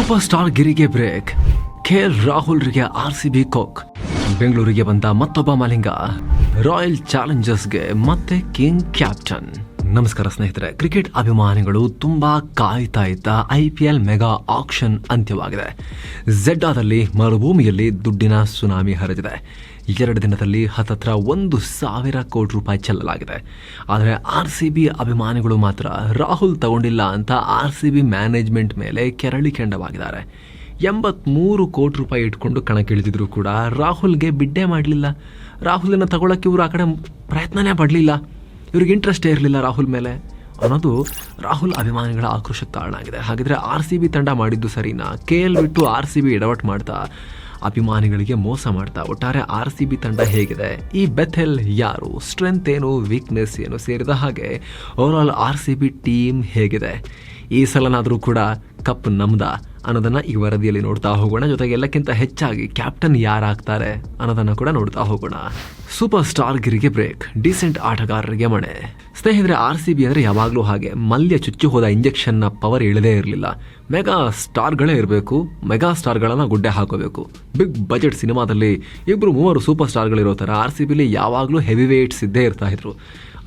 Super star ಗಿರಿಗೆ break. KL ರಾಹುಲ್ರಿಗೆ RCB ಕೋಕ್. ಬೆಂಗಳೂರಿಗೆ ಬಂದ ಮತ್ತೊಬ್ಬ ಮಲಿಂಗ. ರಾಯಲ್ ಚಾಲೆಂಜರ್ಸ್ಗೆ ಮತ್ತೆ ಕಿಂಗ್ ಕ್ಯಾಪ್ಟನ್. ನಮಸ್ಕಾರ ಸ್ನೇಹಿತರೆ. ಕ್ರಿಕೆಟ್ ಅಭಿಮಾನಿಗಳು ತುಂಬಾ ಕಾಯ್ತಾ ಇದ್ದ IPL ಮೆಗಾ ಆಕ್ಷನ್ ಅಂತ್ಯವಾಗಿದೆ. ಝೆಡ್ಡಾದಲ್ಲಿ ಮರುಭೂಮಿಯಲ್ಲಿ ದುಡ್ಡಿನ ಸುನಾಮಿ ಹರಿದಿದೆ. 2 ದಿನದಲ್ಲಿ ಹತ್ತತ್ರ 1,000 ಕೋಟಿ ರೂಪಾಯಿ ಚೆಲ್ಲಲಾಗಿದೆ. ಆದರೆ RCB ಅಭಿಮಾನಿಗಳು ಮಾತ್ರ ರಾಹುಲ್ ತಗೊಂಡಿಲ್ಲ ಅಂತ RCB ಮ್ಯಾನೇಜ್ಮೆಂಟ್ ಮೇಲೆ ಕೆರಳಿ ಕೆಂಡವಾಗಿದ್ದಾರೆ. 83 ಕೋಟಿ ರೂಪಾಯಿ ಇಟ್ಕೊಂಡು ಕಣಕ್ಕಿಳಿದಿದ್ರು ಕೂಡ ರಾಹುಲ್ಗೆ ಬಿಡ್ಡೇ ಮಾಡಲಿಲ್ಲ. ರಾಹುಲನ್ನು ತಗೊಳ್ಳೋಕ್ಕೆ ಇವರು ಆ ಕಡೆ ಪ್ರಯತ್ನನೇ ಪಡಲಿಲ್ಲ. ಇವ್ರಿಗೆ ಇಂಟ್ರೆಸ್ಟೇ ಇರಲಿಲ್ಲ ರಾಹುಲ್ ಮೇಲೆ ಅನ್ನೋದು ರಾಹುಲ್ ಅಭಿಮಾನಿಗಳ ಆಕ್ರೋಶಕ್ಕೆ ಕಾರಣ ಆಗಿದೆ. ಹಾಗಿದ್ರೆ RCB ತಂಡ ಮಾಡಿದ್ದು ಸರಿನಾ? KL ಬಿಟ್ಟು RCB ಎಡವಟ್ ಮಾಡ್ತಾ ಅಭಿಮಾನಿಗಳಿಗೆ ಮೋಸ ಮಾಡ್ತಾ ಒಟ್ಟಾರೆ RCB ತಂಡ ಹೇಗಿದೆ? ಈ ಬೆಥೆಲ್ ಯಾರು? ಸ್ಟ್ರೆಂತ್ ಏನು, ವೀಕ್ನೆಸ್ ಏನು ಸೇರಿದ ಹಾಗೆ ಓವರಾಲ್ RCB ಟೀಮ್ ಹೇಗಿದೆ? ಈ ಸಲನಾದರೂ ಕೂಡ ಕಪ್ ನಮ್ದ ಅನ್ನೋದನ್ನು ಈ ವರದಿಯಲ್ಲಿ ನೋಡ್ತಾ ಹೋಗೋಣ. ಜೊತೆಗೆ ಎಲ್ಲಕ್ಕಿಂತ ಹೆಚ್ಚಾಗಿ ಕ್ಯಾಪ್ಟನ್ ಯಾರಾಗ್ತಾರೆ ಅನ್ನೋದನ್ನು ಕೂಡ ನೋಡ್ತಾ ಹೋಗೋಣ. ಸೂಪರ್ ಸ್ಟಾರ್ ಗಿರಿಗೆ ಬ್ರೇಕ್, ಡೀಸೆಂಟ್ ಆಟಗಾರರಿಗೆ ಮಣೆ. ಸ್ನೇಹಿತರೆ, RCB ಅಂದರೆ ಯಾವಾಗಲೂ ಹಾಗೆ ಮಲ್ಯ ಚುಚ್ಚಿ ಹೋದ ಇಂಜೆಕ್ಷನ್ನ ಪವರ್ ಇಳದೇ ಇರಲಿಲ್ಲ. ಮೆಗಾ ಸ್ಟಾರ್ಗಳೇ ಇರಬೇಕು, ಮೆಗಾ ಸ್ಟಾರ್ಗಳನ್ನು ಗುಡ್ಡೆ ಹಾಕೋಬೇಕು. ಬಿಗ್ ಬಜೆಟ್ ಸಿನಿಮಾದಲ್ಲಿ 2-3 ಸೂಪರ್ ಸ್ಟಾರ್ಗಳಿರೋ ಥರ RCBಲಿ ಯಾವಾಗಲೂ ಹೆವಿ ವೇಟ್ಸ್ ಇದ್ದೇ ಇರ್ತಾ ಇದ್ರು.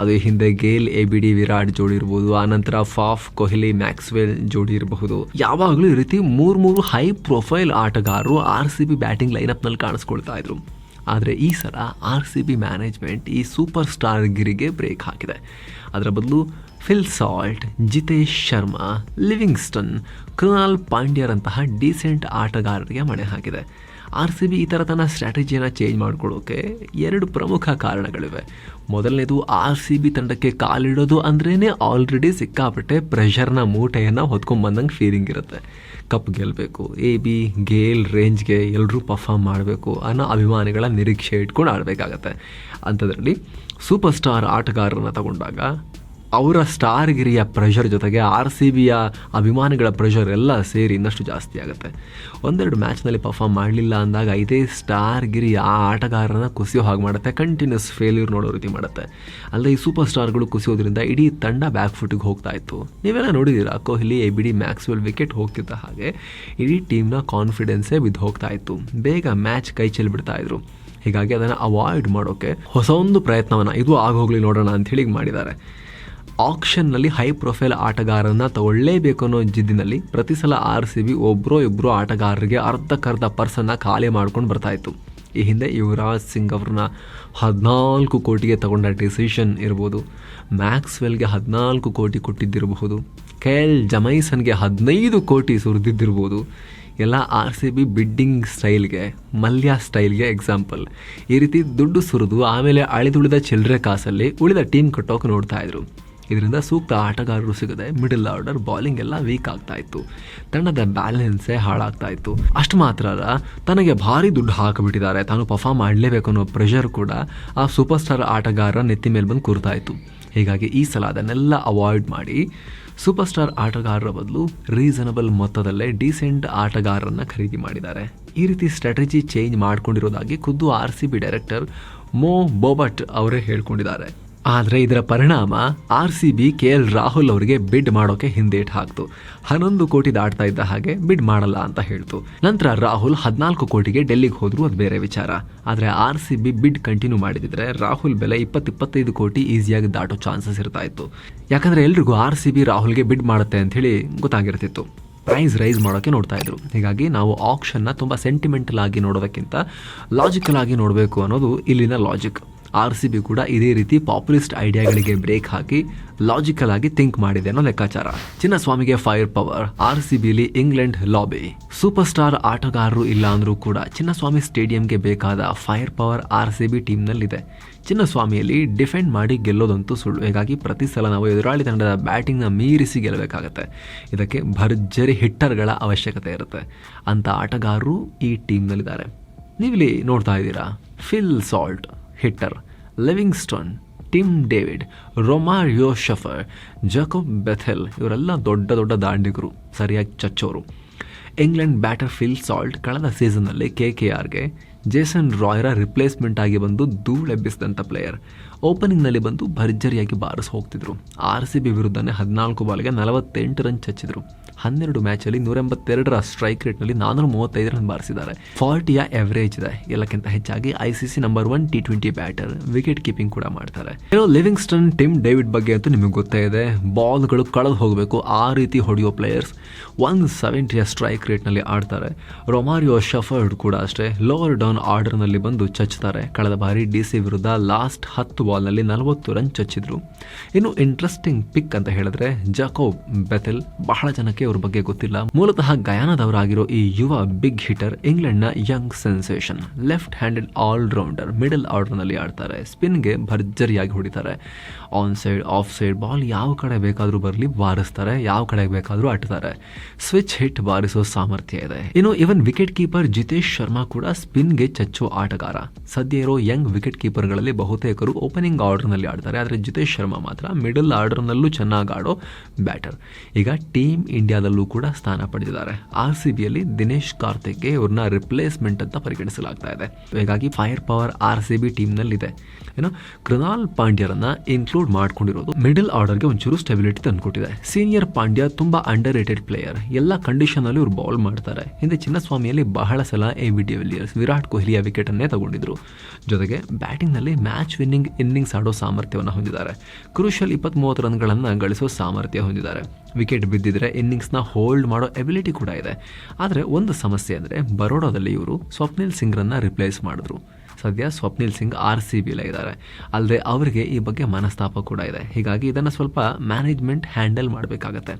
ಅದು ಹಿಂದೆ ಗೇಲ್ ABD ವಿರಾಟ್ ಜೋಡಿ ಇರ್ಬೋದು, ಆನಂತರ ಫಾಫ್ ಕೊಹ್ಲಿ ಮ್ಯಾಕ್ಸ್ವೆಲ್ ಜೋಡಿ ಇರಬಹುದು. ಯಾವಾಗಲೂ ಈ ರೀತಿ 3 ಹೈ ಪ್ರೊಫೈಲ್ ಆಟಗಾರರು RCB ಬ್ಯಾಟಿಂಗ್ ಲೈನಪ್ನಲ್ಲಿ ಕಾಣಿಸ್ಕೊಳ್ತಾ ಇದ್ರು. ಆದರೆ ಈ ಸಲ RCB ಮ್ಯಾನೇಜ್ಮೆಂಟ್ ಈ ಸೂಪರ್ ಸ್ಟಾರ್ ಗಿರಿಗೆ ಬ್ರೇಕ್ ಹಾಕಿದೆ. ಅದರ ಬದಲು Phil Salt, Jitesh Sharma, Livingstone, Krunal ಪಾಂಡ್ಯರಂತಹ ಡೀಸೆಂಟ್ ಆಟಗಾರರಿಗೆ ಮಣೆ ಹಾಕಿದೆ. RCB ಈ ಥರ ತನ್ನ ಸ್ಟ್ರಾಟಜಿಯನ್ನು ಚೇಂಜ್ ಮಾಡ್ಕೊಳ್ಳೋಕೆ 2 ಪ್ರಮುಖ ಕಾರಣಗಳಿವೆ. ಮೊದಲನೇದು, RCB ತಂಡಕ್ಕೆ ಕಾಲಿಡೋದು ಅಂದ್ರೇ ಆಲ್ರೆಡಿ ಸಿಕ್ಕಾಪಟ್ಟೆ ಪ್ರೆಷರ್ನ ಮೂಟೆಯನ್ನು ಹೊತ್ಕೊಂಡ್ಬಂದಂಗೆ ಫೀಲಿಂಗ್ ಇರುತ್ತೆ. ಕಪ್ ಗೆಲ್ಲಬೇಕು, AB ಗೇಲ್ ರೇಂಜ್ಗೆ ಎಲ್ಲರೂ ಪರ್ಫಾರ್ಮ್ ಮಾಡಬೇಕು ಅನ್ನೋ ಅಭಿಮಾನಿಗಳ ನಿರೀಕ್ಷೆ ಇಟ್ಕೊಂಡು ಆಡಬೇಕಾಗತ್ತೆ. ಅಂಥದ್ರಲ್ಲಿ ಸೂಪರ್ ಸ್ಟಾರ್ ಆಟಗಾರರನ್ನು ತಗೊಂಡಾಗ ಅವರ ಸ್ಟಾರ್ಗಿರಿಯ ಪ್ರೆಷರ್ ಜೊತೆಗೆ RCBಯ ಅಭಿಮಾನಿಗಳ ಪ್ರೆಷರ್ ಎಲ್ಲ ಸೇರಿ ಇನ್ನಷ್ಟು ಜಾಸ್ತಿ ಆಗುತ್ತೆ. 1-2 ಮ್ಯಾಚ್ನಲ್ಲಿ ಪರ್ಫಾರ್ಮ್ ಮಾಡಲಿಲ್ಲ ಅಂದಾಗ ಇದೇ ಸ್ಟಾರ್ಗಿರಿ ಆ ಆಟಗಾರನ ಕುಸಿಯೋ ಹಾಗೆ ಮಾಡುತ್ತೆ. ಕಂಟಿನ್ಯೂಸ್ ಫೇಲ್ಯೂರ್ ನೋಡೋ ರೀತಿ ಮಾಡುತ್ತೆ. ಅಲ್ಲದೆ ಈ ಸೂಪರ್ ಸ್ಟಾರ್ಗಳು ಕುಸಿಯೋದ್ರಿಂದ ಇಡೀ ತಂಡ ಬ್ಯಾಕ್ ಫುಟಿಗೆ ಹೋಗ್ತಾ ಇತ್ತು. ನೀವೆಲ್ಲ ನೋಡಿದ್ದೀರಾ, ಕೊಹ್ಲಿ ABD ಮ್ಯಾಕ್ಸ್ವೆಲ್ ವಿಕೆಟ್ ಹೋಗ್ತಿದ್ದ ಹಾಗೆ ಇಡೀ ಟೀಮ್ನ ಕಾನ್ಫಿಡೆನ್ಸೇ ಬಿದ್ದು ಹೋಗ್ತಾ ಇತ್ತು. ಬೇಗ ಮ್ಯಾಚ್ ಕೈ ಚೆಲ್ಲಿಬಿಡ್ತಾ ಇದ್ರು. ಹೀಗಾಗಿ ಅದನ್ನು ಅವಾಯ್ಡ್ ಮಾಡೋಕ್ಕೆ ಹೊಸ ಒಂದು ಪ್ರಯತ್ನವನ್ನು ಇದು ಆಗೋಗ್ಲಿ ನೋಡೋಣ ಅಂಥೇಳಿ ಮಾಡಿದ್ದಾರೆ. ಆಕ್ಷನ್ನಲ್ಲಿ ಹೈ ಪ್ರೊಫೈಲ್ ಆಟಗಾರನ್ನ ತಗೊಳ್ಳೇಬೇಕು ಅನ್ನೋ ಜಿದ್ದಿನಲ್ಲಿ ಪ್ರತಿ ಸಲ RCB ಒಬ್ಬರು ಆಟಗಾರರಿಗೆ ಅರ್ಧಕ್ಕರ್ಧ ಪರ್ಸನ್ನ ಖಾಲಿ ಮಾಡ್ಕೊಂಡು ಬರ್ತಾ ಇತ್ತು. ಈ ಹಿಂದೆ ಯುವರಾಜ್ ಸಿಂಗ್ ಅವ್ರನ್ನ 14 ಕೋಟಿಗೆ ತಗೊಂಡ ಡಿಸಿಷನ್ ಇರ್ಬೋದು, ಮ್ಯಾಕ್ಸ್ವೆಲ್ಗೆ 14 ಕೋಟಿ ಕೊಟ್ಟಿದ್ದಿರಬಹುದು, KL ಜಮೈಸನ್ಗೆ 15 ಕೋಟಿ ಸುರಿದಿದ್ದಿರ್ಬೋದು. ಎಲ್ಲ RCB ಬಿಡ್ಡಿಂಗ್ ಸ್ಟೈಲ್ಗೆ, ಮಲ್ಯ ಸ್ಟೈಲ್ಗೆ ಎಕ್ಸಾಂಪಲ್. ಈ ರೀತಿ ದುಡ್ಡು ಸುರಿದು ಆಮೇಲೆ ಅಳಿದುಳಿದ ಚಿಲ್ಲರೆ ಕಾಸಲ್ಲಿ ಉಳಿದ ಟೀಮ್ ಕಟ್ಟೋಕೆ ನೋಡ್ತಾ ಇದ್ರು. ಇದರಿಂದ ಸೂಕ್ತ ಆಟಗಾರರು ಸಿಗದೆ ಮಿಡಲ್ ಆರ್ಡರ್ ಬೌಲಿಂಗ್ ಎಲ್ಲ ವೀಕ್ ಆಗ್ತಾ ಇತ್ತು. ತಂಡದ ಬ್ಯಾಲೆನ್ಸೇ ಹಾಳಾಗ್ತಾ ಇತ್ತು. ಅಷ್ಟು ಮಾತ್ರ ಅಲ್ಲ, ತನಗೆ ಭಾರಿ ದುಡ್ಡು ಹಾಕಿಬಿಟ್ಟಿದ್ದಾರೆ, ತಾನು ಪರ್ಫಾರ್ಮ್ ಮಾಡಲೇಬೇಕು ಅನ್ನೋ ಪ್ರೆಷರ್ ಕೂಡ ಆ ಸೂಪರ್ ಸ್ಟಾರ್ ಆಟಗಾರರ ನೆತ್ತಿ ಮೇಲೆ ಬಂದು ಕೂರ್ತಾ ಇತ್ತು. ಹೀಗಾಗಿ ಈ ಸಲ ಅದನ್ನೆಲ್ಲ ಅವಾಯ್ಡ್ ಮಾಡಿ ಸೂಪರ್ ಸ್ಟಾರ್ ಆಟಗಾರರ ಬದಲು ರೀಸನಬಲ್ ಮೊತ್ತದಲ್ಲೇ ಡೀಸೆಂಟ್ ಆಟಗಾರರನ್ನು ಖರೀದಿ ಮಾಡಿದ್ದಾರೆ. ಈ ರೀತಿ ಸ್ಟ್ರಾಟಜಿ ಚೇಂಜ್ ಮಾಡ್ಕೊಂಡಿರೋದಾಗಿ ಖುದ್ದು RCB ಡೈರೆಕ್ಟರ್ ಮೋ ಬೋಬಟ್ ಅವರೇ ಹೇಳ್ಕೊಂಡಿದ್ದಾರೆ. ಆದರೆ ಇದರ ಪರಿಣಾಮ RCB KL ರಾಹುಲ್ ಅವರಿಗೆ ಬಿಡ್ ಮಾಡೋಕೆ ಹಿಂದೇಟ್ ಹಾಕ್ತು. 11 ಕೋಟಿ ದಾಟ್ತಾ ಇದ್ದ ಹಾಗೆ ಬಿಡ್ ಮಾಡಲ್ಲ ಅಂತ ಹೇಳ್ತು. ನಂತರ ರಾಹುಲ್ 14 ಕೋಟಿಗೆ ಡೆಲ್ಲಿಗೆ ಹೋದ್ರು, ಅದು ಬೇರೆ ವಿಚಾರ. ಆದರೆ RCB ಬಿಡ್ ಕಂಟಿನ್ಯೂ ಮಾಡಿದ್ರೆ ರಾಹುಲ್ ಬೆಲೆ 20-25 ಕೋಟಿ ಈಸಿಯಾಗಿ ದಾಟೋ ಚಾನ್ಸಸ್ ಇರ್ತಾ ಇತ್ತು. ಯಾಕಂದ್ರೆ ಎಲ್ರಿಗೂ RCB ರಾಹುಲ್ಗೆ ಬಿಡ್ ಮಾಡುತ್ತೆ ಅಂತ ಹೇಳಿ ಗೊತ್ತಾಗಿರ್ತಿತ್ತು. ಪ್ರೈಸ್ ರೈಸ್ ಮಾಡೋಕ್ಕೆ ನೋಡ್ತಾ ಇದ್ರು. ಹೀಗಾಗಿ ನಾವು ಆಕ್ಷನ್ನ ತುಂಬ ಸೆಂಟಿಮೆಂಟಲ್ ಆಗಿ ನೋಡೋದಕ್ಕಿಂತ ಲಾಜಿಕಲ್ ಆಗಿ ನೋಡಬೇಕು ಅನ್ನೋದು ಇಲ್ಲಿನ ಲಾಜಿಕ್. RCB ಕೂಡ ಇದೇ ರೀತಿ ಪಾಪ್ಯುಲಿಸ್ಟ್ ಐಡಿಯಾಗಳಿಗೆ ಬ್ರೇಕ್ ಹಾಕಿ ಲಾಜಿಕಲ್ ಆಗಿ ಥಿಂಕ್ ಮಾಡಿದೆ ಅನ್ನೋ ಲೆಕ್ಕಾಚಾರ. ಚಿನ್ನಸ್ವಾಮಿಗೆ ಫೈರ್ ಪವರ್, RCBಲಿ ಇಂಗ್ಲೆಂಡ್ ಲಾಬಿ. ಸೂಪರ್ ಸ್ಟಾರ್ ಆಟಗಾರರು ಇಲ್ಲ ಅಂದ್ರೂ ಕೂಡ ಚಿನ್ನಸ್ವಾಮಿ ಸ್ಟೇಡಿಯಂಗೆ ಬೇಕಾದ ಫೈರ್ ಪವರ್ RCB ಟೀಮ್ನಲ್ಲಿದೆ. ಚಿನ್ನಸ್ವಾಮಿಯಲ್ಲಿ ಡಿಫೆಂಡ್ ಮಾಡಿ ಗೆಲ್ಲೋದಂತೂ ಸುಳ್ಳು. ಹೀಗಾಗಿ ಪ್ರತಿ ಸಲ ನಾವು ಎದುರಾಳಿ ತಂಡದ ಬ್ಯಾಟಿಂಗ್ನ ಮೀರಿಸಿ ಗೆಲ್ಲಬೇಕಾಗತ್ತೆ. ಇದಕ್ಕೆ ಭರ್ಜರಿ ಹಿಟ್ಟರ್ಗಳ ಅವಶ್ಯಕತೆ ಇರುತ್ತೆ. ಅಂಥ ಆಟಗಾರರು ಈ ಟೀಮ್ನಲ್ಲಿದ್ದಾರೆ. ನೀವಿಲ್ಲಿ ನೋಡ್ತಾ ಇದ್ದೀರಾ, Phil Salt hitter, Livingstone, Tim David, Romario Shepherd, Jacob Bethell ಇವರೆಲ್ಲ ದೊಡ್ಡ ದಾಂಡಿಗರು, ಸರಿಯಾಗಿ ಚಚ್ಚೋರು. ಇಂಗ್ಲೆಂಡ್ ಬ್ಯಾಟರ್ ಫಿಲ್ ಸಾಲ್ಟ್ ಕಳೆದ ಸೀಸನ್ನಲ್ಲಿ KKRಗೆ ಜೇಸನ್ ರಾಯ್ರ ರಿಪ್ಲೇಸ್ಮೆಂಟ್ ಆಗಿ ಬಂದು ಧೂಳೆಬ್ಬಿಸಿದಂಥ ಪ್ಲೇಯರ್. ಓಪನಿಂಗ್ನಲ್ಲಿ ಬಂದು ಭರ್ಜರಿಯಾಗಿ ಬಾರಿಸಿ ಹೋಗ್ತಿದ್ರು. RCB ವಿರುದ್ಧನೇ 14 ಬಾಲ್ಗೆ 48 ರನ್ ಚಚ್ಚಿದ್ರು. 12 ಮ್ಯಾಚಲ್ಲಿ 182 ಸ್ಟ್ರೈಕ್ ರೇಟ್ನಲ್ಲಿ 435 ರನ್ ಬಾರಿಸಿದ್ದಾರೆ. 40ಯ ಎವರೇಜ್ ಇದೆ. ಎಲ್ಲಕ್ಕಿಂತ ಹೆಚ್ಚಾಗಿ ICC number 1 T20 batter, wicket keeping ಕೂಡ ಮಾಡ್ತಾರೆ. ಲಿವಿಂಗ್ಸ್ಟನ್, ಟಿಮ್ ಡೇವಿಡ್ ಬಗ್ಗೆ ಅಂತೂ ನಿಮಗೆ ಗೊತ್ತೇ ಇದೆ. ಬಾಲ್ಗಳು ಕಳೆದು ಹೋಗಬೇಕು ಆ ರೀತಿ ಹೊಡೆಯೋ ಪ್ಲೇಯರ್ಸ್. 170ಯ ಸ್ಟ್ರೈಕ್ ರೇಟ್ನಲ್ಲಿ ಆಡ್ತಾರೆ. ರೊಮಾರಿಯೋ ಶಫರ್ಡ್ ಕೂಡ ಅಷ್ಟೇ ಲೋವರ್ ಡೌನ್ ಆರ್ಡರ್ನಲ್ಲಿ ಬಂದು ಚಚ್ತಾರೆ. ಕಳೆದ ಬಾರಿ DC ವಿರುದ್ಧ ಲಾಸ್ಟ್ 10 ಬಾಲ್ನಲ್ಲಿ 40 ರನ್ ಚಚ್ಚಿದ್ರು. ಇನ್ನು ಇಂಟ್ರೆಸ್ಟಿಂಗ್ ಪಿಕ್ ಅಂತ ಹೇಳಿದ್ರೆ ಜಾಕೋಬ್ ಬೆಥೆಲ್. ಬಹಳ ಜನಕ್ಕೆ ಅವ್ರ ಬಗ್ಗೆ ಗೊತ್ತಿಲ್ಲ. ಮೂಲತಃ ಗಯಾನದವರಾಗಿರೋ ಈ ಯುವ ಬಿಗ್ ಹಿಟರ್ ಇಂಗ್ಲೆಂಡ್ನ young sensation. Left handed all rounder, middle ಆರ್ಡರ್ನಲ್ಲಿ ಆಡ್ತಾರೆ. ಸ್ಪಿನ್ಗೆ ಭರ್ಜರಿಯಾಗಿ ಹೊಡಿತಾರೆ. On side, off side ball ಯಾವ ಕಡೆ ಬೇಕಾದರೂ ಬರಲಿ ಬಾರಿಸ್ತಾರೆ, ಯಾವ ಕಡೆ ಬೇಕಾದರೂ ಆಡ್ತಾರೆ. ಸ್ವಿಚ್ ಹಿಟ್ ಬಾರಿಸೋ ಸಾಮರ್ಥ್ಯ ಇದೆ. ಇನ್ನು ಇವನ್ ವಿಕೆಟ್ ಕೀಪರ್ ಜಿತೇಶ್ ಶರ್ಮಾ ಕೂಡ ಸ್ಪಿನ್ಗೆ ಚಚ್ಚೋ ಆಟಗಾರ. ಸದ್ಯ ಇರೋ ಯಂಗ್ ವಿಕೆಟ್ ಕೀಪರ್ಗಳಲ್ಲಿ ಬಹುತೇಕರು ಓಪನಿಂಗ್ ಆರ್ಡರ್ನಲ್ಲಿ ಆಡ್ತಾರೆ. ಆದರೆ ಜಿತೇಶ್ ಶರ್ಮಾ ಮಾತ್ರ ಮಿಡಲ್ ಆರ್ಡರ್ನಲ್ಲೂ ಚೆನ್ನಾಗಿ ಆಡೋ ಬ್ಯಾಟರ್. ಈಗ ಟೀಮ್ ಇಂಡಿಯಾದಲ್ಲೂ ಕೂಡ ಸ್ಥಾನ ಪಡೆದಿದ್ದಾರೆ. RCBಯಲ್ಲಿ ದಿನೇಶ್ ಕಾರ್ತಿಕ್ಗೆ ಇವ್ರನ್ನ ರಿಪ್ಲೇಸ್ಮೆಂಟ್ ಅಂತ ಪರಿಗಣಿಸಲಾಗ್ತಾ ಇದೆ. ಹೀಗಾಗಿ ಫೈರ್ ಪವರ್ RCB ಟೀಮ್ನಲ್ಲಿದೆ. ಕೃನಾಲ್ ಪಾಂಡ್ಯರನ್ನ ಇನ್ಕ್ಲೂಡ್ ಮಾಡ್ಕೊಂಡಿರೋದು ಮಿಡಲ್ ಆರ್ಡರ್ಗೆ ಒಂಚೂರು ಸ್ಟೆಬಿಲಿಟಿ ತಂದುಕೊಟ್ಟಿದೆ. ಸೀನಿಯರ್ ಪಾಂಡ್ಯ ತುಂಬಾ ಅಂಡರ್ ರೇಟೆಡ್ ಪ್ಲೇಯರ್. ಎಲ್ಲ ಕಂಡೀಷನ್ ಅಲ್ಲಿ ಇವ್ರು ಬೌಲ್ ಮಾಡ್ತಾರೆ. ಹಿಂದೆ ಚಿನ್ನಸ್ವಾಮಿಯಲ್ಲಿ ಬಹಳ ಸಲ AB ಡಿ ವಿಲಿಯರ್ಸ್, ವಿರಾಟ್ ಕೊಹ್ಲಿಯ ವಿಕೆಟ್ ಅನ್ನೇ ತಗೊಂಡಿದ್ರು. ಜೊತೆಗೆ ಬ್ಯಾಟಿಂಗ್ ನಲ್ಲಿ ಮ್ಯಾಚ್ ವಿನ್ನಿಂಗ್ ಇನ್ನಿಂಗ್ಸ್ ಆಡೋ ಸಾಮರ್ಥ್ಯವನ್ನು ಹೊಂದಿದ್ದಾರೆ. ಕ್ರೂಷಿಯಲ್ 20-30 ರನ್ಗಳನ್ನ ಗಳಿಸೋ ಸಾಮರ್ಥ್ಯ ಹೊಂದಿದ್ದಾರೆ. ವಿಕೆಟ್ ಬಿದ್ದಿದ್ರೆ ಇನ್ನಿಂಗ್ಸ್ನ ಹೋಲ್ಡ್ ಮಾಡೋ ಎಬಿಲಿಟಿ ಕೂಡ ಇದೆ. ಆದರೆ ಒಂದು ಸಮಸ್ಯೆ ಅಂದರೆ ಬರೋಡಾದಲ್ಲಿ ಇವರು ಸ್ವಪ್ನಿಲ್ ಸಿಂಗ್ರನ್ನ ರಿಪ್ಲೇಸ್ ಮಾಡಿದ್ರು. ಸದ್ಯ ಸ್ವಪ್ನಿಲ್ ಸಿಂಗ್ RCBಲೇ ಇದ್ದಾರೆ. ಅಲ್ಲದೆ ಅವರಿಗೆ ಈ ಬಗ್ಗೆ ಮನಸ್ತಾಪ ಕೂಡ ಇದೆ. ಹೀಗಾಗಿ ಇದನ್ನು ಸ್ವಲ್ಪ ಮ್ಯಾನೇಜ್ಮೆಂಟ್ ಹ್ಯಾಂಡಲ್ ಮಾಡಬೇಕಾಗತ್ತೆ.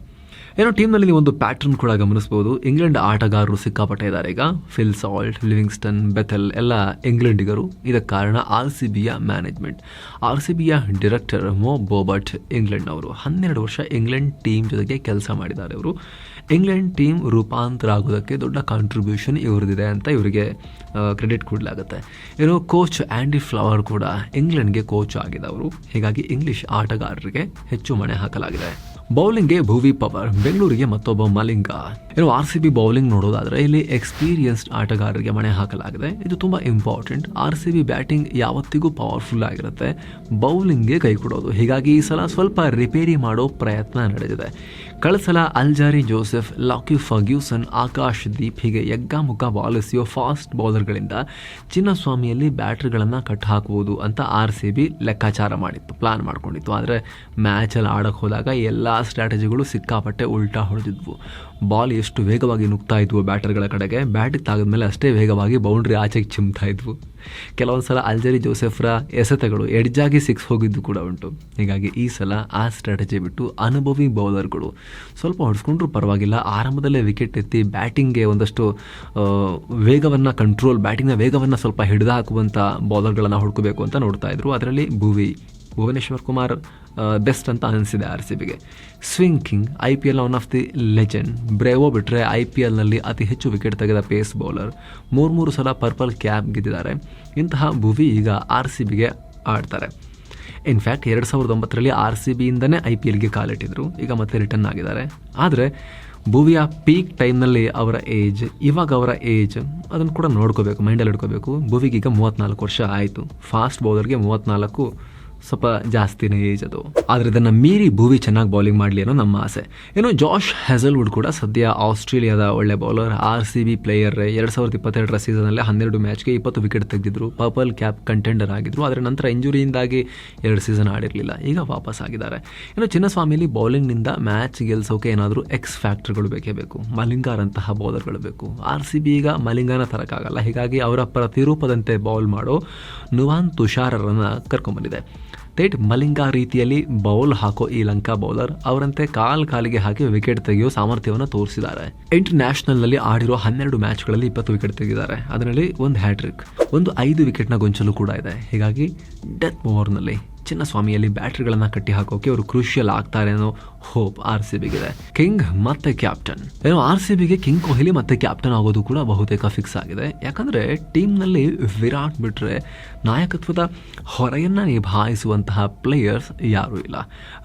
ಟೀಮ್ನಲ್ಲಿ ಒಂದು ಪ್ಯಾಟರ್ನ್ ಕೂಡ ಗಮನಿಸಬಹುದು. ಇಂಗ್ಲೆಂಡ್ ಆಟಗಾರರು ಸಿಕ್ಕಾಪಟ್ಟೆ ಇದ್ದಾರೆ. ಈಗ ಫಿಲ್ ಸಾಲ್ಟ್, ಲಿವಿಂಗ್ಸ್ಟನ್, ಬೆಥೆಲ್ ಎಲ್ಲ ಇಂಗ್ಲೆಂಡಿಗರು. ಇದಕ್ಕೆ ಕಾರಣ RCBಯ ಮ್ಯಾನೇಜ್ಮೆಂಟ್. RCBಯ ಡೈರೆಕ್ಟರ್ ಮೋ ಬೋಬಟ್ ಇಂಗ್ಲೆಂಡ್ನವರು. 12 ವರ್ಷ ಇಂಗ್ಲೆಂಡ್ ಟೀಮ್ ಜೊತೆಗೆ ಕೆಲಸ ಮಾಡಿದ್ದಾರೆ. ಅವರು ಇಂಗ್ಲೆಂಡ್ ಟೀಮ್ ರೂಪಾಂತರ ಆಗೋದಕ್ಕೆ ದೊಡ್ಡ ಕಾಂಟ್ರಿಬ್ಯೂಷನ್ ಇವ್ರದಿದೆ ಅಂತ ಇವರಿಗೆ ಕ್ರೆಡಿಟ್ ಕೊಡಲಾಗುತ್ತೆ. ಕೋಚ್ ಆ್ಯಂಡಿ ಫ್ಲವರ್ ಕೂಡ ಇಂಗ್ಲೆಂಡ್ಗೆ ಕೋಚ್ ಆಗಿದ್ದವರು. ಹೀಗಾಗಿ ಇಂಗ್ಲಿಷ್ ಆಟಗಾರರಿಗೆ ಹೆಚ್ಚು ಮಣೆ ಹಾಕಲಾಗಿದೆ. ಬೌಲಿಂಗ್ಗೆ ಭುವಿ ಪವರ್, ಬೆಂಗಳೂರಿಗೆ ಮತ್ತೊಬ್ಬ ಮಲಿಂಗ. RCB ಬೌಲಿಂಗ್ ನೋಡೋದಾದ್ರೆ ಇಲ್ಲಿ ಎಕ್ಸ್ಪೀರಿಯನ್ಸ್ಡ್ ಆಟಗಾರರಿಗೆ ಮಣೆ ಹಾಕಲಾಗಿದೆ. ಇದು ತುಂಬಾ ಇಂಪಾರ್ಟೆಂಟ್. RCB ಬ್ಯಾಟಿಂಗ್ ಯಾವತ್ತಿಗೂ ಪವರ್ಫುಲ್ ಆಗಿರುತ್ತೆ, ಬೌಲಿಂಗ್ಗೆ ಕೈ ಕೊಡೋದು. ಹೀಗಾಗಿ ಈ ಸಲ ಸ್ವಲ್ಪ ರಿಪೇರಿ ಮಾಡೋ ಪ್ರಯತ್ನ ನಡೆದಿದೆ. ಕಳೆದ ಸಲ Alzarri Joseph, ಲಾಕಿ Ferguson, Akash Deep ಹೀಗೆ ಯಗ್ಗಾಮುಗ್ಗ ಬಾಲ್ ಎಸೆಯೋ ಫಾಸ್ಟ್ ಬೌಲರ್ಗಳಿಂದ ಚಿನ್ನಸ್ವಾಮಿಯಲ್ಲಿ ಬ್ಯಾಟರ್ಗಳನ್ನು ಕಟ್ ಹಾಕುವುದು ಅಂತ RCB ಲೆಕ್ಕಾಚಾರ ಮಾಡಿತ್ತು, ಪ್ಲಾನ್ ಮಾಡ್ಕೊಂಡಿತ್ತು. ಆದರೆ ಮ್ಯಾಚಲ್ಲಿ ಆಡಕ್ಕೆ ಹೋದಾಗ ಎಲ್ಲ ಸ್ಟ್ರಾಟಜಿಗಳು ಸಿಕ್ಕಾಪಟ್ಟೆ ಉಲ್ಟಾ ಹೊಡೆದಿದ್ವು. ಬಾಲ್ ಎಷ್ಟು ವೇಗವಾಗಿ ನುಗ್ತಾ ಇದ್ವು ಬ್ಯಾಟರ್ಗಳ ಕಡೆಗೆ, ಬ್ಯಾಟಿಗೆ ತಾಗಿದ್ಮೇಲೆ ಅಷ್ಟೇ ವೇಗವಾಗಿ ಬೌಂಡ್ರಿ ಆಚೆಗೆ ಚಿಮ್ತಾ ಇದ್ವು. ಕೆಲವೊಂದು ಸಲ ಅಲ್ಜರಿ ಜೋಸೆಫ್ರ ಎಸೆತಗಳು ಎಡ್ಜಾಗಿ 6 ಹೋಗಿದ್ದು ಕೂಡ ಉಂಟು. ಹೀಗಾಗಿ ಈ ಸಲ ಆ ಸ್ಟ್ರಾಟಜಿ ಬಿಟ್ಟು ಅನುಭವಿ ಬೌಲರ್ಗಳು ಸ್ವಲ್ಪ ಹೊಡೆಸ್ಕೊಂಡ್ರು ಪರವಾಗಿಲ್ಲ, ಆರಂಭದಲ್ಲೇ ವಿಕೆಟ್ ಎತ್ತಿ ಬ್ಯಾಟಿಂಗ್ಗೆ ಒಂದಷ್ಟು ವೇಗವನ್ನು ಬ್ಯಾಟಿಂಗ್ನ ವೇಗವನ್ನು ಸ್ವಲ್ಪ ಹಿಡಿದು ಹಾಕುವಂಥ ಬೌಲರ್ಗಳನ್ನು ಹುಡುಕಬೇಕು ಅಂತ ನೋಡ್ತಾ ಇದ್ರು. ಅದರಲ್ಲಿ ಭುವನೇಶ್ವರ್ ಕುಮಾರ್ ಬೆಸ್ಟ್ ಅಂತ ಅನಿಸಿದೆ RCBಗೆ. Swing king, IPL one of the legend. Bravo ಬಿಟ್ಟರೆ IPLನಲ್ಲಿ ಅತಿ ಹೆಚ್ಚು ವಿಕೆಟ್ ತೆಗೆದ ಪೇಸ್ ಬೌಲರ್. 3 ಸಲ ಪರ್ಪಲ್ ಕ್ಯಾಪ್ ಗೆದ್ದಿದ್ದಾರೆ. ಇಂತಹ ಭುವಿ ಈಗ RCBಗೆ ಆಡ್ತಾರೆ. ಇನ್ಫ್ಯಾಕ್ಟ್ 2009ರಲ್ಲಿ RCBಯಿಂದನೇ IPLಗೆ ಕಾಲಿಟ್ಟಿದ್ರು. ಈಗ ಮತ್ತೆ ರಿಟರ್ನ್ ಆಗಿದ್ದಾರೆ. ಆದರೆ ಭುವಿಯ ಪೀಕ್ ಟೈಮ್ನಲ್ಲಿ ಅವರ ಏಜ್, ಇವಾಗ ಅವರ ಏಜ್ ಅದನ್ನು ಕೂಡ ನೋಡ್ಕೋಬೇಕು, ಮೈಂಡಲ್ಲಿ ಇಟ್ಕೋಬೇಕು. ಭುವಿಗೀಗ 34 ವರ್ಷ ಆಯಿತು. ಫಾಸ್ಟ್ ಬೌಲರ್ಗೆ 34 ಸ್ವಲ್ಪ ಜಾಸ್ತಿನೇ ಏಜ್ ಅದು. ಆದರೆ ಇದನ್ನು ಮೀರಿ ಭುವಿ ಚೆನ್ನಾಗಿ ಬೌಲಿಂಗ್ ಮಾಡಲಿ ಅನ್ನೋ ನಮ್ಮ ಆಸೆ. ಜಾಶ್ ಹ್ಯಾಸಲ್ವುಡ್ ಕೂಡ ಸದ್ಯ ಆಸ್ಟ್ರೇಲಿಯಾದ ಒಳ್ಳೆ ಬೌಲರ್. RCB player. 2022ರ ಸೀಸನಲ್ಲಿ 12 ಮ್ಯಾಚ್ಗೆ 20 ವಿಕೆಟ್ ತೆಗೆದಿದ್ರು. ಪರ್ಪಲ್ ಕ್ಯಾಪ್ ಕಂಟೆಂಡರ್ ಆಗಿದ್ರು. ಆದರೆ ನಂತರ ಇಂಜುರಿಯಿಂದಾಗಿ 2 ಸೀಸನ್ ಆಡಿರಲಿಲ್ಲ. ಈಗ ವಾಪಸ್ ಆಗಿದ್ದಾರೆ. ಚಿನ್ನಸ್ವಾಮಿಯಲ್ಲಿ ಬೌಲಿಂಗ್ನಿಂದ ಮ್ಯಾಚ್ ಗೆಲ್ಸೋಕೆ ಏನಾದರೂ ಎಕ್ಸ್ ಫ್ಯಾಕ್ಟರ್ಗಳು ಬೇಕೇ ಬೇಕು. ಮಲಿಂಗಾರಂತಹ ಬೌಲರ್ಗಳು ಬೇಕು. RCB ಈಗ ಮಲಿಂಗಾನ ತರಕ್ಕಾಗಲ್ಲ. ಹೀಗಾಗಿ ಅವರ ಪ್ರತಿರೂಪದಂತೆ ಬೌಲ್ ಮಾಡೋ ನುವಾನ್ ತುಷಾರರನ್ನು ಕರ್ಕೊಂಡ್ಬಂದಿದೆ. ಥೇಟ್ ಮಲಿಂಗ ರೀತಿಯಲ್ಲಿ ಬೌಲ್ ಹಾಕೋ ಈ ಲಂಕಾ ಬೌಲರ್ ಅವರಂತೆ ಕಾಲಿಗೆ ಹಾಕಿ ವಿಕೆಟ್ ತೆಗೆಯೋ ಸಾಮರ್ಥ್ಯವನ್ನು ತೋರಿಸಿದ್ದಾರೆ. ಇಂಟರ್ನ್ಯಾಷನಲ್ನಲ್ಲಿ ಆಡಿರೋ 12 ಮ್ಯಾಚ್ಗಳಲ್ಲಿ 20 ವಿಕೆಟ್ ತೆಗೆದಿದ್ದಾರೆ. ಅದರಲ್ಲಿ ಒಂದು ಹ್ಯಾಟ್ರಿಕ್, ಒಂದು 5 ವಿಕೆಟ್ನ ಗೊಂಚಲು ಕೂಡ ಇದೆ. ಹೀಗಾಗಿ ಡೆತ್ ಓವರ್ನಲ್ಲಿ ಚಿನ್ನಸ್ವಾಮಿಯಲ್ಲಿ ಬ್ಯಾಟರಿಗಳನ್ನು ಕಟ್ಟಿ ಹಾಕೋಕೆ ಅವರು ಕ್ರೂಷಿಯಲ್ ಆಗ್ತಾರೆ ಅನ್ನೋ ಹೋಪ್ RCBಗಿದೆ. ಕಿಂಗ್ ಮತ್ತೆ ಕ್ಯಾಪ್ಟನ್. RCBಗೆ ಕಿಂಗ್ ಕೊಹ್ಲಿ ಮತ್ತೆ ಕ್ಯಾಪ್ಟನ್ ಆಗೋದು ಕೂಡ ಬಹುತೇಕ ಫಿಕ್ಸ್ ಆಗಿದೆ. ಯಾಕಂದರೆ ಟೀಮ್ನಲ್ಲಿ ವಿರಾಟ್ ಬಿಟ್ಟರೆ ನಾಯಕತ್ವದ ಹೊರೆಯನ್ನು ನಿಭಾಯಿಸುವಂತಹ ಪ್ಲೇಯರ್ಸ್ ಯಾರೂ ಇಲ್ಲ.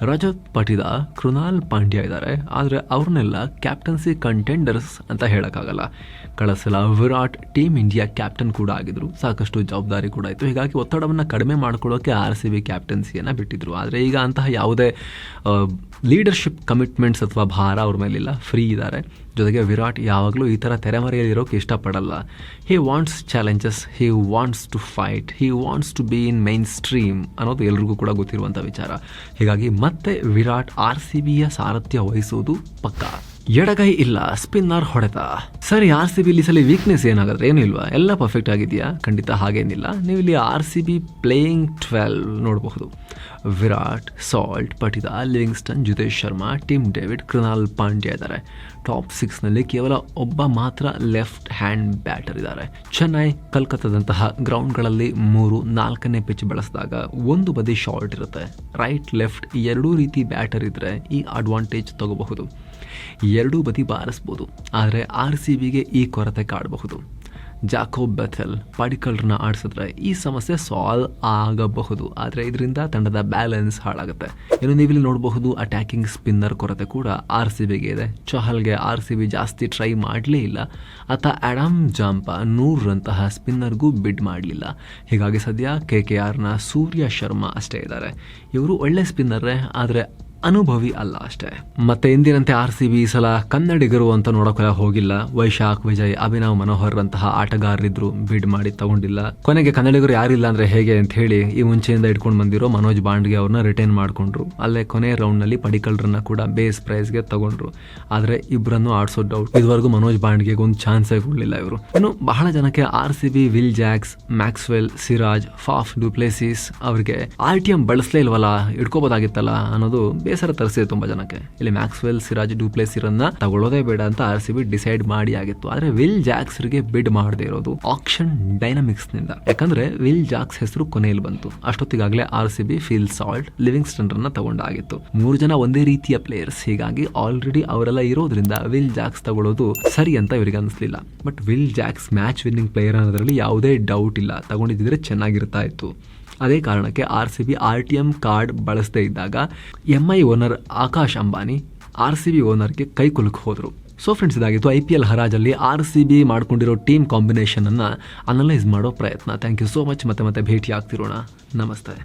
ರಜತ್ ಪಟಿದಾರ್, ಕೃನಾಲ್ ಪಾಂಡ್ಯ ಇದ್ದಾರೆ. ಆದರೆ ಅವ್ರನ್ನೆಲ್ಲ ಕ್ಯಾಪ್ಟನ್ಸಿ ಕಂಟೆಂಡರ್ಸ್ ಅಂತ ಹೇಳೋಕ್ಕಾಗಲ್ಲ. ಕಳೆದ ಸಲ ವಿರಾಟ್ ಟೀಮ್ ಇಂಡಿಯಾ ಕ್ಯಾಪ್ಟನ್ ಕೂಡ ಆಗಿದ್ರು. ಸಾಕಷ್ಟು ಜವಾಬ್ದಾರಿ ಕೂಡ ಇತ್ತು. ಹೀಗಾಗಿ ಒತ್ತಡವನ್ನು ಕಡಿಮೆ ಮಾಡ್ಕೊಳ್ಳೋಕೆ RCB ಕ್ಯಾಪ್ಟನ್ ಕ್ಯಾಪ್ಟನ್ಸಿಯನ್ನು ಬಿಟ್ಟಿದ್ರು. ಆದರೆ ಈಗ ಅಂತಹ ಯಾವುದೇ ಲೀಡರ್ಶಿಪ್ ಕಮಿಟ್ಮೆಂಟ್ಸ್ ಅಥವಾ ಭಾರ ಅವ್ರ ಮೇಲಿಲ್ಲ, ಫ್ರೀ ಇದ್ದಾರೆ. ಜೊತೆಗೆ ವಿರಾಟ್ ಯಾವಾಗಲೂ ಈ ಥರ ತೆರೆಮರೆಯಲ್ಲಿರೋಕೆ ಇಷ್ಟಪಡಲ್ಲ. He wants challenges, he wants to fight, he wants to be in mainstream ಅನ್ನೋದು ಎಲ್ರಿಗೂ ಕೂಡ ಗೊತ್ತಿರುವಂಥ ವಿಚಾರ. ಹೀಗಾಗಿ ಮತ್ತೆ ವಿರಾಟ್ RCBಯ ಸಾರಥ್ಯ ವಹಿಸುವುದು ಪಕ್ಕಾ. ಎಡಗೈ ಇಲ್ಲ, ಸ್ಪಿನ್ನರ್ ಹೊಡೆತ. ಸರಿ, RCB ಇಲ್ಲಿ ಸಲ ವೀಕ್ನೆಸ್ ಏನಾಗುತ್ತೆ? ಏನೂ ಇಲ್ವಾ? ಎಲ್ಲ ಪರ್ಫೆಕ್ಟ್ ಆಗಿದೆಯಾ? ಖಂಡಿತ ಹಾಗೇನಿಲ್ಲ. ನೀವು ಇಲ್ಲಿ RCB ಪ್ಲೇಯಿಂಗ್ 12 ನೋಡಬಹುದು. Virat, Salt, Patidar, Livingstone, Jitesh Sharma, Tim David, Krunal Pandya ಇದ್ದಾರೆ. ಟಾಪ್ 6ನಲ್ಲಿ ಕೇವಲ ಒಬ್ಬ ಮಾತ್ರ ಲೆಫ್ಟ್ ಹ್ಯಾಂಡ್ ಬ್ಯಾಟರ್ ಇದ್ದಾರೆ. ಚೆನ್ನೈ, ಕಲ್ಕತ್ತಾದಂತಹ ಗ್ರೌಂಡ್ಗಳಲ್ಲಿ 3-4ನೇ ಪಿಚ್ ಬಳಸಿದಾಗ ಒಂದು ಬದಿ ಶಾರ್ಟ್ ಇರುತ್ತೆ. ರೈಟ್ ಲೆಫ್ಟ್ ಎರಡೂ ರೀತಿ ಬ್ಯಾಟರ್ ಇದ್ದರೆ ಈ ಅಡ್ವಾಂಟೇಜ್ ತಗೋಬಹುದು, ಎರಡೂ ಬದಿ ಬಾರಿಸ್ಬೋದು. ಆದರೆ RCBಗೆ ಈ ಕೊರತೆ ಕಾಡಬಹುದು. ಜಾಕೋಬ್ ಬೆಥೆಲ್, ಪಡಿಕಲ್ರನ್ನ ಆಡಿಸಿದ್ರೆ ಈ ಸಮಸ್ಯೆ ಸಾಲ್ವ್ ಆಗಬಹುದು. ಆದರೆ ಇದರಿಂದ ತಂಡದ ಬ್ಯಾಲೆನ್ಸ್ ಹಾಳಾಗುತ್ತೆ. ಇನ್ನು ನೀವಿಲ್ಲಿ ನೋಡಬಹುದು ಅಟ್ಯಾಕಿಂಗ್ ಸ್ಪಿನ್ನರ್ ಕೊರತೆ ಕೂಡ RCBಗೆ ಇದೆ. ಚಹಲ್ಗೆ RCB ಜಾಸ್ತಿ ಟ್ರೈ ಮಾಡಲೇ ಇಲ್ಲ. ಆತ ಆಡಮ್ ಜಾಂಪ 100ರಂತಹ ಸ್ಪಿನ್ನರ್ಗೂ ಬಿಡ್ ಮಾಡಲಿಲ್ಲ. ಹೀಗಾಗಿ ಸದ್ಯ KKRನ ಸೂರ್ಯ ಶರ್ಮಾ ಅಷ್ಟೇ ಇದ್ದಾರೆ. ಇವರು ಒಳ್ಳೆ ಸ್ಪಿನ್ನರೇ, ಆದರೆ ಅನುಭವಿ ಅಲ್ಲ ಅಷ್ಟೇ. ಮತ್ತೆ ಇಂದಿನಂತೆ RCB ಈ ಸಲ ಕನ್ನಡಿಗರು ಅಂತ ನೋಡೋಕೆಲ್ಲ ಹೋಗಿಲ್ಲ. ವೈಶಾಖ್, ವಿಜಯ್, ಅಭಿನವ್ ಮನೋಹರ್ ಅಂತಹ ಆಟಗಾರರಿದ್ರು, ಬಿಡ್ ಮಾಡಿ ತಗೊಂಡಿಲ್ಲ. ಕೊನೆಗೆ ಕನ್ನಡಿಗರು ಯಾರಿಲ್ಲ ಅಂದ್ರೆ ಹೇಗೆ ಅಂತ ಹೇಳಿ ಈ ಮುಂಚೆಯಿಂದ ಇಟ್ಕೊಂಡು ಬಂದಿರೋ ಮನೋಜ್ ಬಾಂಡ್ಗೆ ಅವ್ರನ್ನ ರಿಟೈನ್ ಮಾಡ್ಕೊಂಡ್ರು. ಅಲ್ಲೇ ಕೊನೆ ರೌಂಡ್ನಲ್ಲಿ ಪಡಿಕಲ್ರನ್ನ ಕೂಡ ಬೇಸ್ ಪ್ರೈಸ್ಗೆ ತಗೊಂಡ್ರು. ಆದರೆ ಇಬ್ಬರನ್ನು ಆಡ್ಸೋ ಡೌಟ್. ಇದುವರೆಗೂ ಮನೋಜ್ ಬಾಂಡ್ಗೆ ಒಂದು ಚಾನ್ಸೇ ಕೊಡಲಿಲ್ಲ ಇವರು. ಇನ್ನು ಬಹಳ ಜನಕ್ಕೆ RCB will Jacks, Maxwell, Siraj, Faf du Plessis ಅವರಿಗೆ RTM ಬಳಸಲೇ ಇಲ್ವಲ್ಲ, ಇಟ್ಕೋಬೋದಾಗಿತ್ತಲ್ಲ ಅನ್ನೋದು ಬೇಸರ ತರಿಸಿದೆ ತುಂಬಾ ಜನಕ್ಕೆ. ಇಲ್ಲಿ ಮ್ಯಾಕ್ಸ್ವೆಲ್, ಸಿರಾಜ್, ಡು ಪ್ಲೆಸಿರನ್ನ ತಗೊಳ್ಳೋದೇ ಬೇಡ ಅಂತ RCB ಡಿಸೈಡ್ ಮಾಡಿ ಆಗಿತ್ತು. ಆದ್ರೆ ವಿಲ್ ಜಾಕ್ಸ್ಗೆ ಬಿಡ್ ಮಾಡದೇ ಇರೋದು ಆಕ್ಷನ್ ಡೈನಾಮಿಕ್ಸ್ ನಿಂದ. ಯಾಕಂದ್ರೆ ವಿಲ್ ಜಾಕ್ಸ್ ಹೆಸರು ಕೊನೆಯಲ್ಲಿ ಬಂತು. ಅಷ್ಟೊತ್ತಿಗಾಗಲೇ RCB ಫಿಲ್ ಸಾಲ್ಟ್, ಲಿವಿಂಗ್ಸ್ಟನ್ ರನ್ನ ತಗೊಂಡಾಗಿತ್ತು. 3 ಜನ ಒಂದೇ ರೀತಿಯ ಪ್ಲೇಯರ್ಸ್. ಹೀಗಾಗಿ ಆಲ್ರೆಡಿ ಅವರೆಲ್ಲ ಇರೋದ್ರಿಂದ ವಿಲ್ ಜಾಕ್ಸ್ ತಗೊಳ್ಳೋದು ಸರಿ ಅಂತ ಇವರಿಗೆ ಅನಿಸ್ಲಿಲ್ಲ. But Will Jacks match winning player ಅನ್ನೋದ್ರಲ್ಲಿ ಯಾವುದೇ ಡೌಟ್ ಇಲ್ಲ. ತಗೊಂಡಿದ್ರೆ ಚೆನ್ನಾಗಿರ್ತಾ ಇತ್ತು. ಅದೇ ಕಾರಣಕ್ಕೆ RCB RTM ಕಾರ್ಡ್ ಬಳಸದೇ ಇದ್ದಾಗ MI owner Akash Ambani RCB ಓನರ್ಗೆ ಕೈ ಕುಲುಕು ಹೋದರು. ಸೊ ಫ್ರೆಂಡ್ಸ್, ಇದಾಗಿತ್ತು IPL ಹರಾಜಲ್ಲಿ RCB ಮಾಡ್ಕೊಂಡಿರೋ ಟೀಮ್ ಕಾಂಬಿನೇಷನ್ ಅನ್ನ ಅನಲೈಸ್ ಮಾಡೋ ಪ್ರಯತ್ನ. Thank you so much. ಮತ್ತೆ ಭೇಟಿ ಆಗ್ತಿರೋಣ. ನಮಸ್ತೆ.